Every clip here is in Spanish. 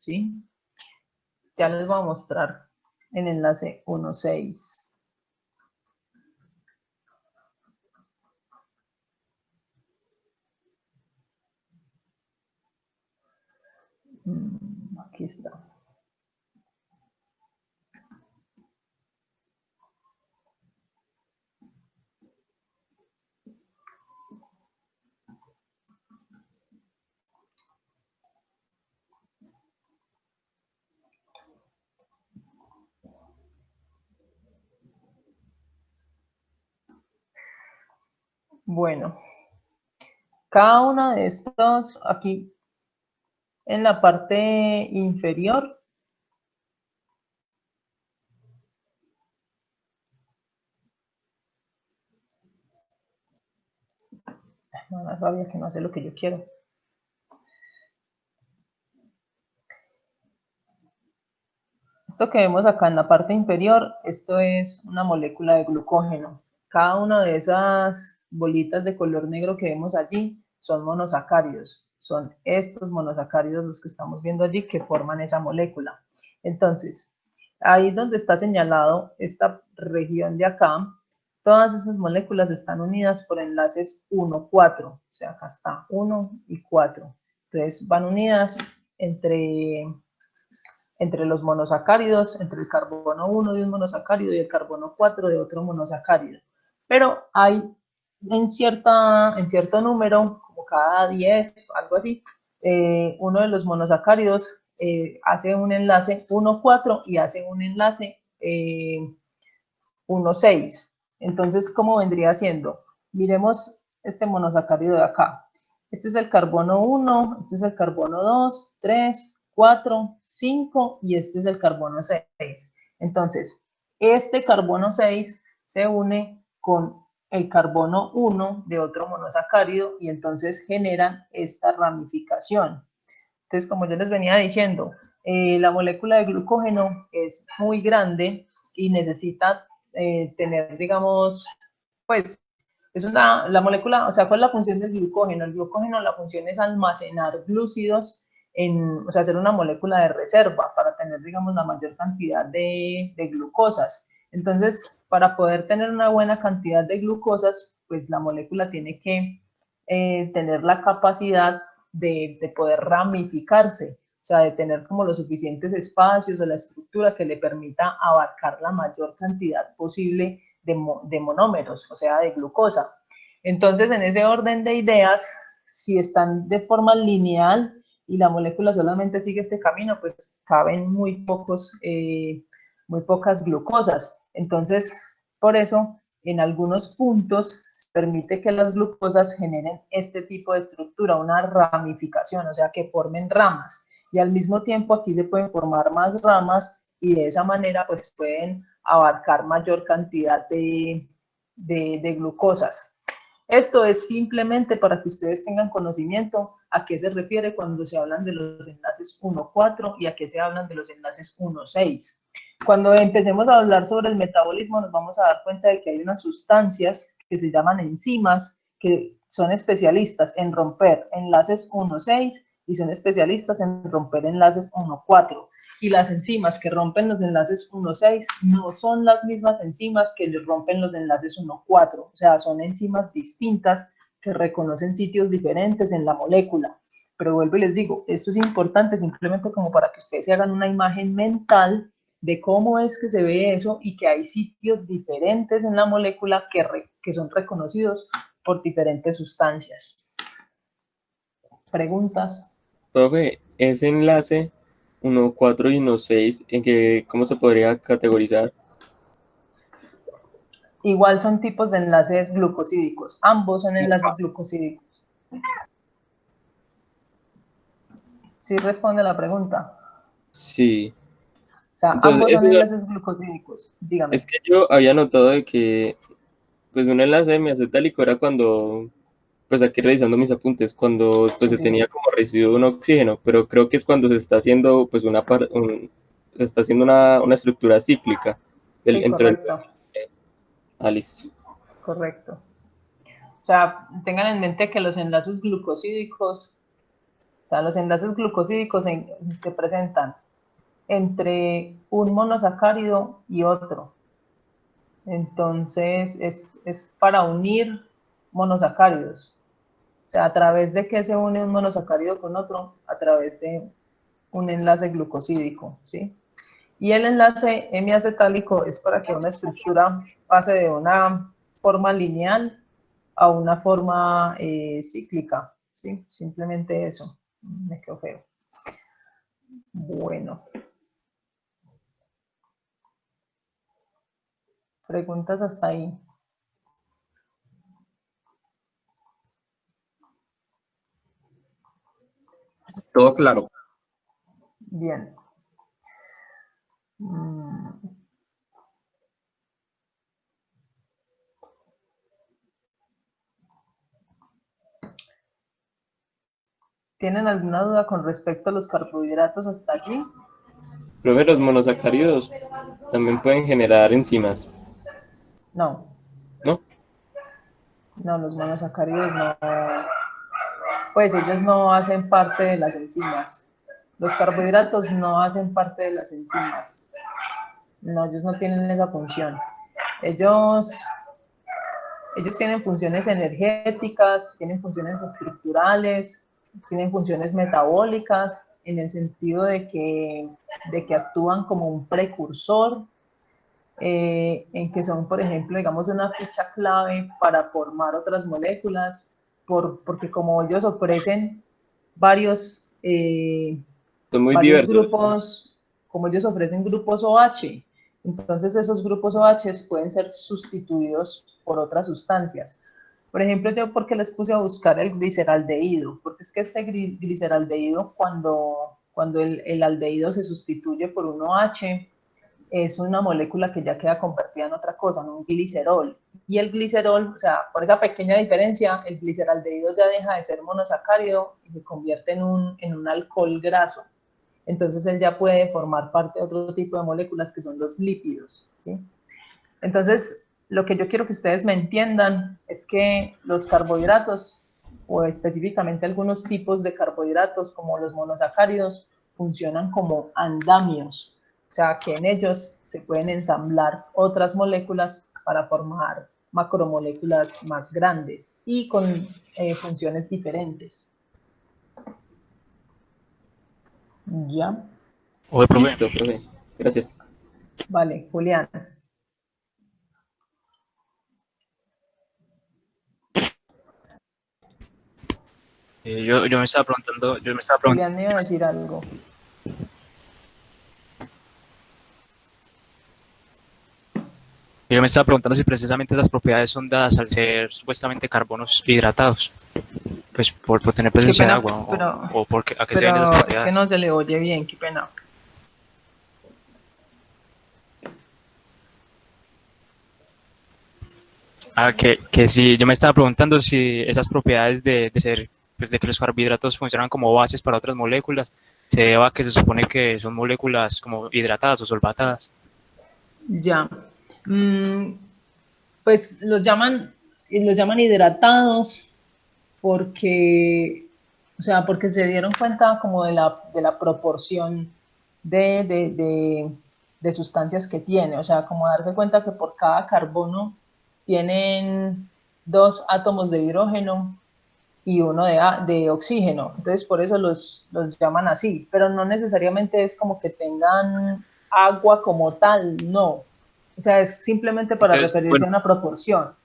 ¿sí? Ya les voy a mostrar el enlace 1,6. Aquí está. Bueno, cada una de estos, aquí en la parte inferior, una rabia que no hace lo que yo quiero. Esto que vemos acá en la parte inferior, esto es una molécula de glucógeno. Cada una de esas bolitas de color negro que vemos allí son monosacáridos. Son estos monosacáridos los que estamos viendo allí que forman esa molécula. Entonces, ahí donde está señalado esta región de acá, todas esas moléculas están unidas por enlaces 1,4. O sea, acá está 1 y 4. Entonces, van unidas entre los monosacáridos, entre el carbono 1 de un monosacárido y el carbono 4 de otro monosacárido. Pero hay en cierto número, como cada 10, algo así, uno de los monosacáridos hace un enlace 1,4 y hace un enlace 1,6. Entonces, ¿cómo vendría siendo? Miremos este monosacárido de acá. Este es el carbono 1, este es el carbono 2, 3, 4, 5 y este es el carbono 6. Entonces, este carbono 6 se une con el carbono 1 de otro monosacárido y entonces generan esta ramificación. Entonces, como yo les venía diciendo, la molécula de glucógeno es muy grande y necesita tener, digamos, pues, la molécula, o sea, ¿cuál es la función del glucógeno? El glucógeno, la función es almacenar glúcidos, o sea, hacer una molécula de reserva para tener, digamos, la mayor cantidad de glucosas. Entonces, para poder tener una buena cantidad de glucosas, pues la molécula tiene que tener la capacidad de poder ramificarse, o sea, de tener como los suficientes espacios o la estructura que le permita abarcar la mayor cantidad posible de monómeros, o sea, de glucosa. Entonces, en ese orden de ideas, si están de forma lineal y la molécula solamente sigue este camino, pues caben muy pocas glucosas. Entonces, por eso, en algunos puntos se permite que las glucosas generen este tipo de estructura, una ramificación, o sea, que formen ramas. Y al mismo tiempo aquí se pueden formar más ramas y de esa manera pues pueden abarcar mayor cantidad de glucosas. Esto es simplemente para que ustedes tengan conocimiento a qué se refiere cuando se hablan de los enlaces 1,4 y a qué se hablan de los enlaces 1,6. Cuando empecemos a hablar sobre el metabolismo nos vamos a dar cuenta de que hay unas sustancias que se llaman enzimas que son especialistas en romper enlaces 1,6 y son especialistas en romper enlaces 1,4. Y las enzimas que rompen los enlaces 1,6 no son las mismas enzimas que rompen los enlaces 1,4. O sea, son enzimas distintas que reconocen sitios diferentes en la molécula. Pero vuelvo y les digo, esto es importante simplemente como para que ustedes se hagan una imagen mental de cómo es que se ve eso y que hay sitios diferentes en la molécula que son reconocidos por diferentes sustancias. ¿Preguntas? Profe, ese enlace 1,4 y 1,6, ¿en qué, cómo se podría categorizar? Igual son tipos de enlaces glucosídicos. Ambos son enlaces glucosídicos. Sí responde la pregunta. Sí. O sea, Entonces, ambos son enlaces glucosídicos. Dígame. es que yo había notado de que, pues, un enlace de miacetálico era cuando, pues, aquí revisando mis apuntes, cuando, pues, Sí, se sí. tenía como residuo un oxígeno, pero creo que es cuando se está haciendo, pues, se está haciendo una estructura cíclica Sí, entre el correcto. Alice. Correcto. O sea, tengan en mente que los enlaces glucosídicos, o sea, los enlaces glucosídicos se presentan entre un monosacárido y otro. Entonces, es para unir monosacáridos. O sea, a través de que se une un monosacárido con otro, a través de un enlace glucosídico, ¿sí? Y el enlace hemiacetálico es para que una estructura pase de una forma lineal a una forma cíclica, ¿sí? Simplemente eso. Me quedó feo. Bueno. Preguntas hasta ahí. Todo claro. Bien. ¿Tienen alguna duda con respecto a los carbohidratos hasta aquí? Profe, los monosacáridos también pueden generar enzimas, No, ¿no? no, los monosacáridos no, pues ellos no hacen parte de las enzimas. Los carbohidratos no hacen parte de las enzimas. No, ellos no tienen esa función. Ellos, ellos tienen funciones energéticas, tienen funciones estructurales, tienen funciones metabólicas, en el sentido de que actúan como un precursor, en que son, por ejemplo, digamos, una ficha clave para formar otras moléculas, porque como ellos ofrecen varios, Son muy varios diversos. grupos, como ellos ofrecen grupos OH, entonces esos grupos OH pueden ser sustituidos por otras sustancias. Por ejemplo, yo porque les puse a buscar el gliceraldehído, porque es que este gliceraldehído, cuando el aldehído se sustituye por un OH, es una molécula que ya queda convertida en otra cosa, en un glicerol. Y el glicerol, o sea, por esa pequeña diferencia, el gliceraldehído ya deja de ser monosacárido y se convierte en un alcohol graso. Entonces él ya puede formar parte de otro tipo de moléculas que son los lípidos, ¿sí? Entonces, lo que yo quiero que ustedes me entiendan es que los carbohidratos, o específicamente algunos tipos de carbohidratos como los monosacáridos, funcionan como andamios, o sea, que en ellos se pueden ensamblar otras moléculas para formar macromoléculas más grandes y con funciones diferentes. ¿Ya? Oye, profe, Listo, profe. Gracias. Vale, Julián. yo me estaba preguntando, Julián me iba a decir algo. yo me estaba preguntando si precisamente esas propiedades son dadas al ser supuestamente carbonos hidratados, pues por tener Qué presencia de pena, agua, o a qué se ven esas pero es que propiedades. no se le oye bien, qué pena. Que si yo me estaba preguntando si esas propiedades de ser, pues de que los carbohidratos funcionan como bases para otras moléculas, se deba a que se supone que son moléculas como hidratadas o solvatadas. Ya. Pues los llaman hidratados porque, o sea, porque se dieron cuenta como de la proporción de, de, de, de sustancias que tiene, o sea, como darse cuenta que por cada carbono tienen dos átomos de hidrógeno y uno de oxígeno. Entonces, por eso los llaman así, pero no necesariamente es como que tengan agua como tal, no. O sea, es simplemente para Entonces, referirse bueno, a una proporción.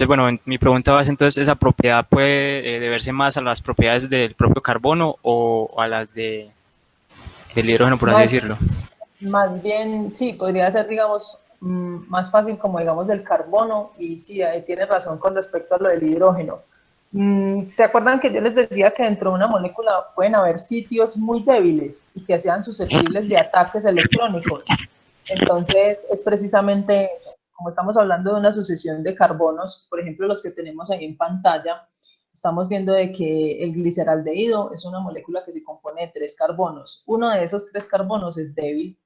bueno, mi pregunta va a ser entonces, ¿esa propiedad puede deberse más a las propiedades del propio carbono o a las del hidrógeno, por así Más, decirlo? más bien, sí, podría ser, digamos, más fácil como, digamos, del carbono, y sí, ahí tiene razón con respecto a lo del hidrógeno. ¿Se acuerdan que yo les decía que dentro de una molécula pueden haber sitios muy débiles y que sean susceptibles de ataques electrónicos? Entonces, es precisamente eso. Como estamos hablando de una sucesión de carbonos, por ejemplo, los que tenemos ahí en pantalla, estamos viendo de que el gliceraldehído es una molécula que se compone de 3 carbonos. Uno de esos 3 carbonos es débil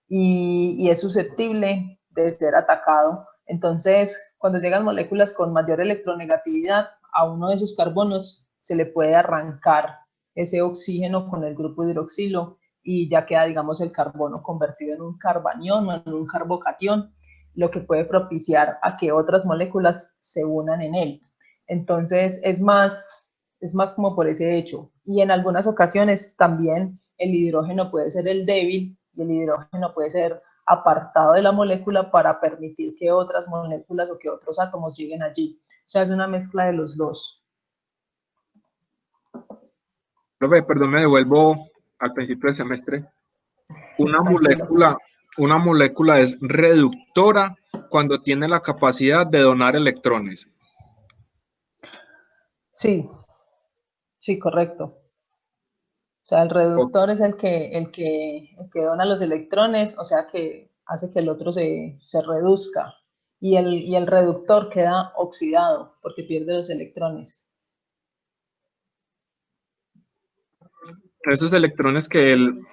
y es susceptible de ser atacado. Entonces, cuando llegan moléculas con mayor electronegatividad a uno de esos carbonos, se le puede arrancar ese oxígeno con el grupo hidroxilo y ya queda, digamos, el carbono convertido en un carbanión o en un carbocatión, lo que puede propiciar a que otras moléculas se unan en él. Entonces, es más como por ese hecho. Y en algunas ocasiones también el hidrógeno puede ser el débil y el hidrógeno puede ser apartado de la molécula para permitir que otras moléculas o que otros átomos lleguen allí. O sea, es una mezcla de los dos. Profe, perdón, me devuelvo al principio del semestre. Una Tranquilo. molécula es reductora cuando tiene la capacidad de donar electrones. Sí, sí, correcto. O sea, el reductor es el que dona los electrones, o sea, que hace que el otro se reduzca. Y el reductor queda oxidado porque pierde los electrones. Esos electrones que el